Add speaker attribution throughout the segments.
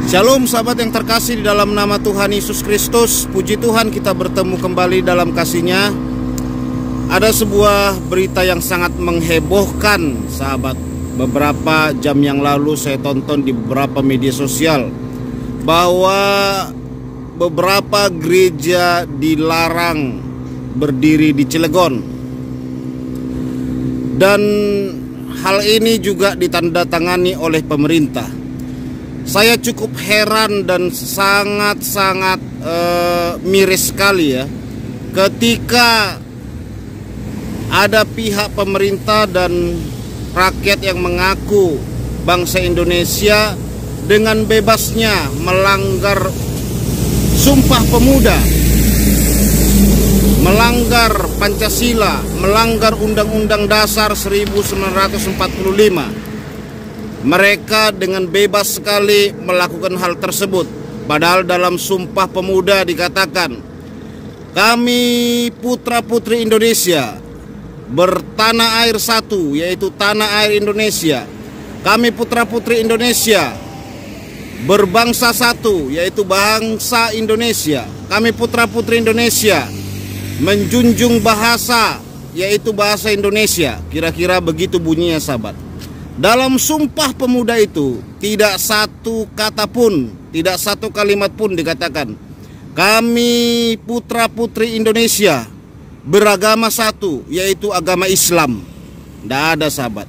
Speaker 1: Shalom sahabat yang terkasih di dalam nama Tuhan Yesus Kristus. Puji Tuhan kita bertemu kembali dalam kasih-Nya. Ada sebuah berita yang sangat menghebohkan sahabat. Beberapa jam yang lalu saya tonton di beberapa media sosial bahwa beberapa gereja dilarang berdiri di Cilegon. Dan hal ini juga ditandatangani oleh pemerintah. Saya cukup heran dan sangat-sangat miris sekali ya, ketika ada pihak pemerintah dan rakyat yang mengaku bangsa Indonesia dengan bebasnya melanggar Sumpah Pemuda, melanggar Pancasila, melanggar Undang-Undang Dasar 1945. Mereka dengan bebas sekali melakukan hal tersebut. Padahal dalam Sumpah Pemuda dikatakan, kami putra-putri Indonesia bertanah air satu, yaitu tanah air Indonesia. Kami putra-putri Indonesia berbangsa satu, yaitu bangsa Indonesia. Kami putra-putri Indonesia menjunjung bahasa, yaitu bahasa Indonesia. Kira-kira begitu bunyinya sahabat. Dalam Sumpah Pemuda itu tidak satu kata pun, tidak satu kalimat pun dikatakan kami putra-putri Indonesia beragama satu, yaitu agama Islam. Tidak ada sahabat.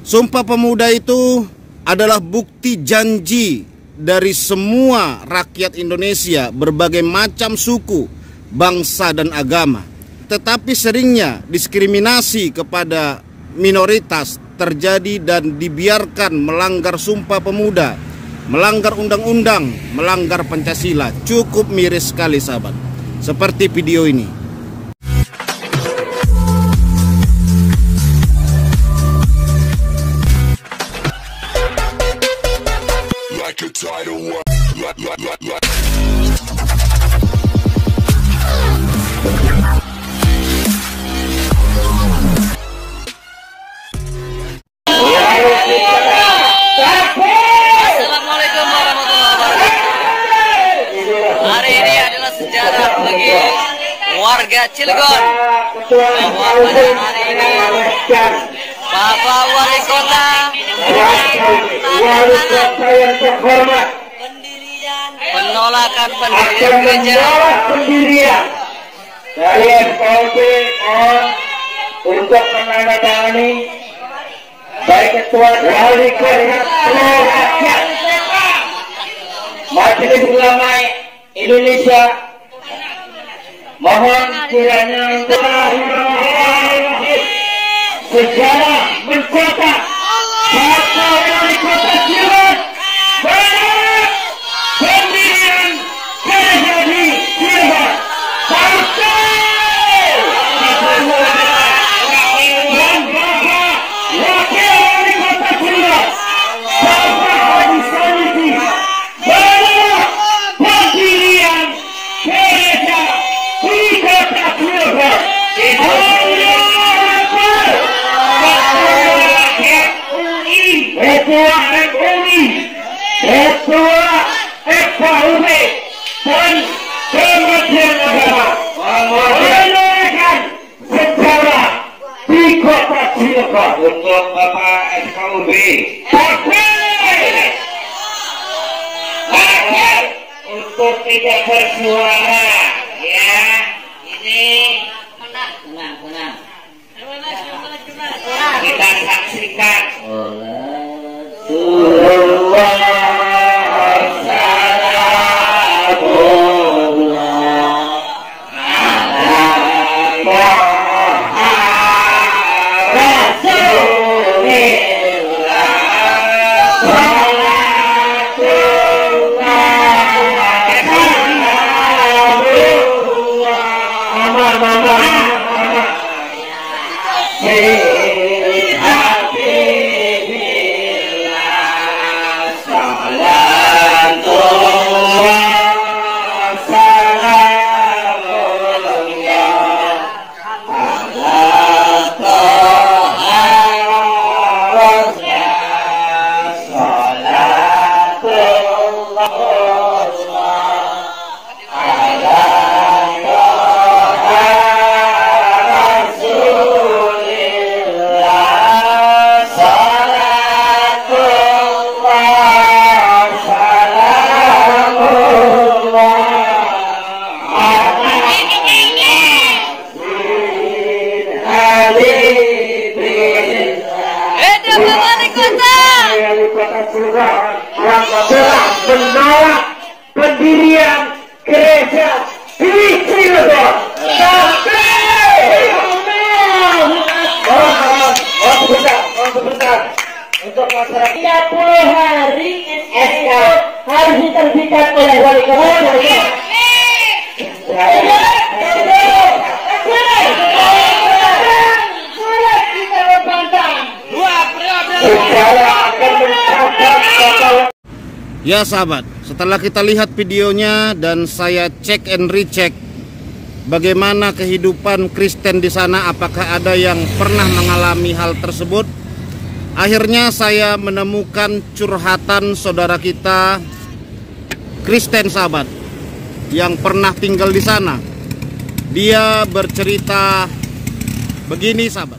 Speaker 1: Sumpah Pemuda itu adalah bukti janji dari semua rakyat Indonesia, berbagai macam suku, bangsa dan agama. Tetapi seringnya diskriminasi kepada minoritas terjadi dan dibiarkan melanggar Sumpah Pemuda, melanggar undang-undang, melanggar Pancasila. Cukup miris sekali sahabat. Seperti video ini.
Speaker 2: Assalamualaikum warahmatullahi wabarakatuh. Hari ini adalah sejarah bagi warga Cilegon, bahwa pada hari ini Bapak Wali Kota penolakan pendirian gereja
Speaker 3: dari FKUP untuk menandatangani baik ketua wali kota rakyat Majelis Ulama Indonesia, mohon kiranya sejarah mencatat Bapak Wali Kota Cilegon pendirian gereja di Cilegon. Ketua MUI, Ketua FKUP dan Kementerian Agama menolakkan sejarah di Kota Cilegon. Untuk Bapak FKUP, untuk tidak bersuara, ya, ini tenang. Kita saksikan. Mama. Yang telah menolak pendirian gereja di Cilegon. Untuk masyarakat 30 hari SK harus diterbitkan oleh wali kota.
Speaker 1: Ya sahabat, setelah kita lihat videonya dan saya cek and recheck bagaimana kehidupan Kristen di sana, apakah ada yang pernah mengalami hal tersebut, akhirnya saya menemukan curhatan saudara kita Kristen sahabat yang pernah tinggal di sana. Dia bercerita begini sahabat.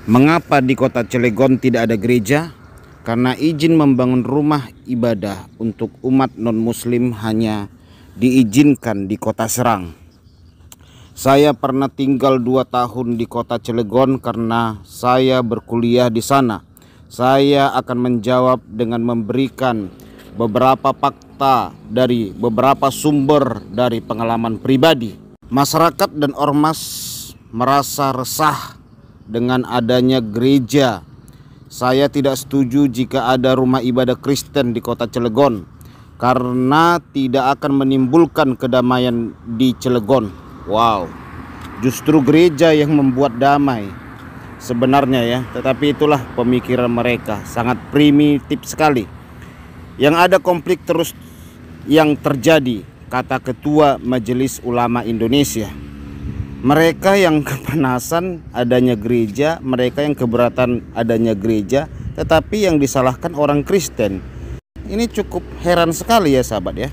Speaker 1: Mengapa di kota Cilegon tidak ada gereja? Karena izin membangun rumah ibadah untuk umat non-muslim hanya diizinkan di kota Serang. Saya pernah tinggal 2 tahun di kota Cilegon karena saya berkuliah di sana. Saya akan menjawab dengan memberikan beberapa fakta dari beberapa sumber dari pengalaman pribadi. Masyarakat dan ormas merasa resah dengan adanya gereja. Saya tidak setuju jika ada rumah ibadah Kristen di kota Cilegon karena tidak akan menimbulkan kedamaian di Cilegon. Wow, justru gereja yang membuat damai sebenarnya ya, tetapi itulah pemikiran mereka, sangat primitif sekali. Yang ada konflik terus yang terjadi, kata Ketua Majelis Ulama Indonesia. Mereka yang kepanasan adanya gereja, mereka yang keberatan adanya gereja, tetapi yang disalahkan orang Kristen. Ini cukup heran sekali ya sahabat ya.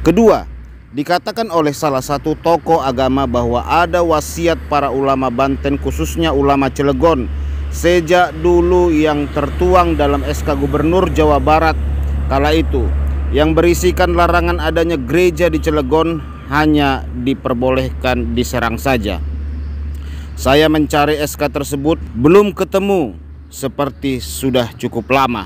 Speaker 1: Kedua, dikatakan oleh salah satu tokoh agama bahwa ada wasiat para ulama Banten, khususnya ulama Cilegon, sejak dulu yang tertuang dalam SK Gubernur Jawa Barat kala itu, yang berisikan larangan adanya gereja di Cilegon hanya diperbolehkan di Serang saja. Saya mencari SK tersebut belum ketemu, seperti sudah cukup lama.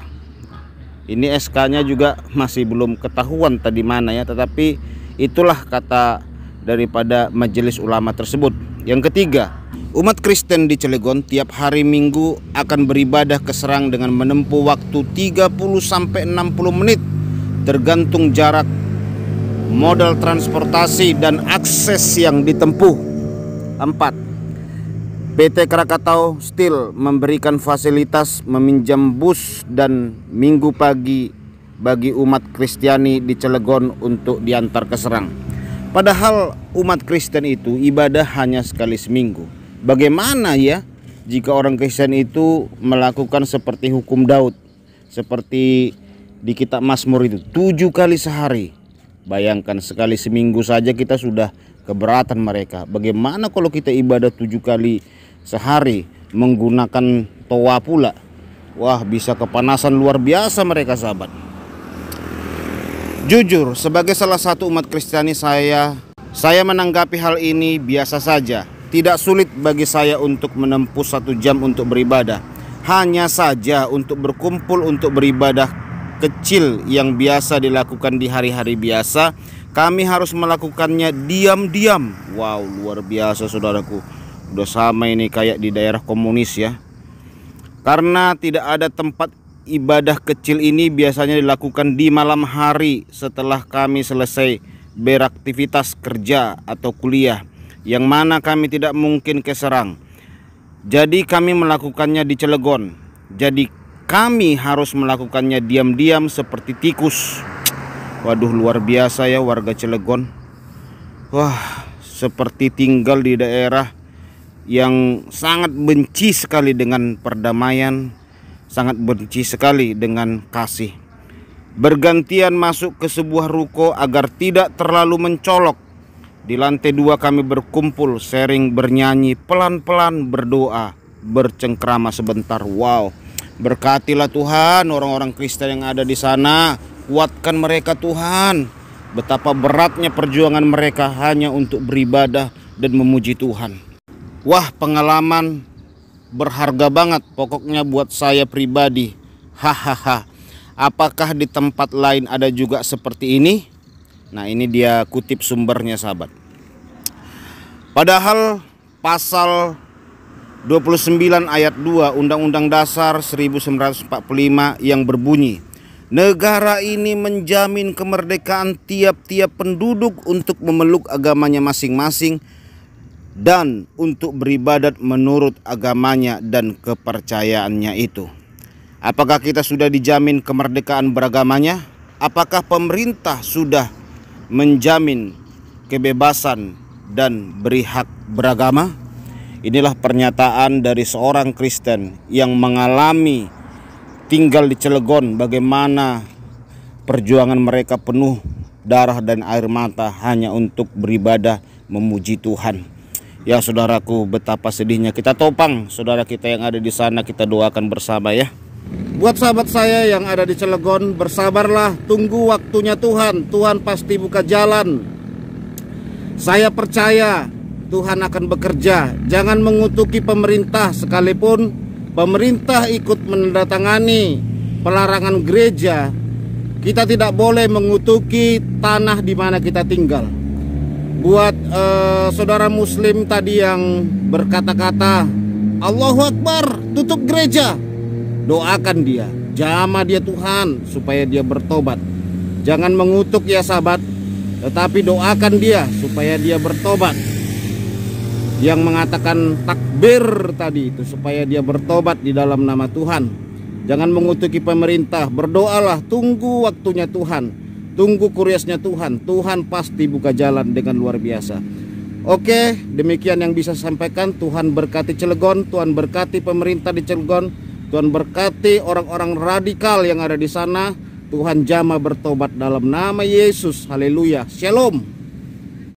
Speaker 1: Ini SK-nya juga masih belum ketahuan tadi mana ya, tetapi itulah kata daripada majelis ulama tersebut. Yang ketiga, umat Kristen di Cilegon tiap hari Minggu akan beribadah ke Serang dengan menempuh waktu 30 sampai 60 menit tergantung jarak, modal transportasi dan akses yang ditempuh. 4. PT Krakatau Steel memberikan fasilitas meminjam bus dan minggu pagi bagi umat Kristiani di Cilegon untuk diantar ke Serang. Padahal umat Kristen itu ibadah hanya sekali seminggu. Bagaimana ya jika orang Kristen itu melakukan seperti hukum Daud, seperti di kitab Mazmur itu 7 kali sehari? Bayangkan, sekali seminggu saja kita sudah keberatan mereka. Bagaimana kalau kita ibadah 7 kali sehari menggunakan toa pula? Wah, bisa kepanasan luar biasa mereka sahabat. Jujur, sebagai salah satu umat Kristiani, saya menanggapi hal ini biasa saja. Tidak sulit bagi saya untuk menempuh 1 jam untuk beribadah. Hanya saja untuk berkumpul untuk beribadah kecil yang biasa dilakukan di hari-hari biasa, kami harus melakukannya diam-diam. Wow, luar biasa saudaraku. Udah sama ini kayak di daerah komunis ya. Karena tidak ada tempat ibadah kecil ini biasanya dilakukan di malam hari setelah kami selesai beraktivitas kerja atau kuliah, yang mana kami tidak mungkin ke Serang. Jadi kami melakukannya di Cilegon. Jadi kami harus melakukannya diam-diam seperti tikus. Waduh, luar biasa ya warga Cilegon. Wah, seperti tinggal di daerah yang sangat benci sekali dengan perdamaian, sangat benci sekali dengan kasih. Bergantian masuk ke sebuah ruko agar tidak terlalu mencolok. Di lantai 2 kami berkumpul, sharing, bernyanyi, pelan-pelan berdoa, bercengkrama sebentar. Wow, berkatilah Tuhan orang-orang Kristen yang ada di sana. Kuatkan mereka Tuhan. Betapa beratnya perjuangan mereka hanya untuk beribadah dan memuji Tuhan. Wah, pengalaman berharga banget pokoknya buat saya pribadi. Hahaha. Apakah di tempat lain ada juga seperti ini? Nah, ini dia kutip sumbernya sahabat. Padahal pasal 29 ayat 2 Undang-Undang Dasar 1945 yang berbunyi, negara ini menjamin kemerdekaan tiap-tiap penduduk untuk memeluk agamanya masing-masing dan untuk beribadat menurut agamanya dan kepercayaannya itu. Apakah kita sudah dijamin kemerdekaan beragamanya? Apakah pemerintah sudah menjamin kebebasan dan beri hak beragama? Inilah pernyataan dari seorang Kristen yang mengalami tinggal di Cilegon, bagaimana perjuangan mereka penuh darah dan air mata hanya untuk beribadah memuji Tuhan. Ya saudaraku, betapa sedihnya. Kita topang saudara kita yang ada di sana, kita doakan bersama ya. Buat sahabat saya yang ada di Cilegon, bersabarlah, tunggu waktunya Tuhan. Tuhan pasti buka jalan. Saya percaya Tuhan akan bekerja. Jangan mengutuki pemerintah, sekalipun pemerintah ikut menandatangani pelarangan gereja. Kita tidak boleh mengutuki tanah di mana kita tinggal. Buat saudara muslim tadi yang berkata-kata Allahu Akbar, tutup gereja, doakan dia, jamah dia Tuhan supaya dia bertobat. Jangan mengutuk ya sahabat, tetapi doakan dia supaya dia bertobat. Yang mengatakan takbir tadi itu supaya dia bertobat di dalam nama Tuhan. Jangan mengutuki pemerintah, berdoalah, tunggu waktunya Tuhan. Tunggu kuriasnya Tuhan. Tuhan pasti buka jalan dengan luar biasa. Oke, demikian yang bisa saya sampaikan. Tuhan berkati Cilegon, Tuhan berkati pemerintah di Cilegon, Tuhan berkati orang-orang radikal yang ada di sana. Tuhan jamah bertobat dalam nama Yesus. Haleluya. Shalom.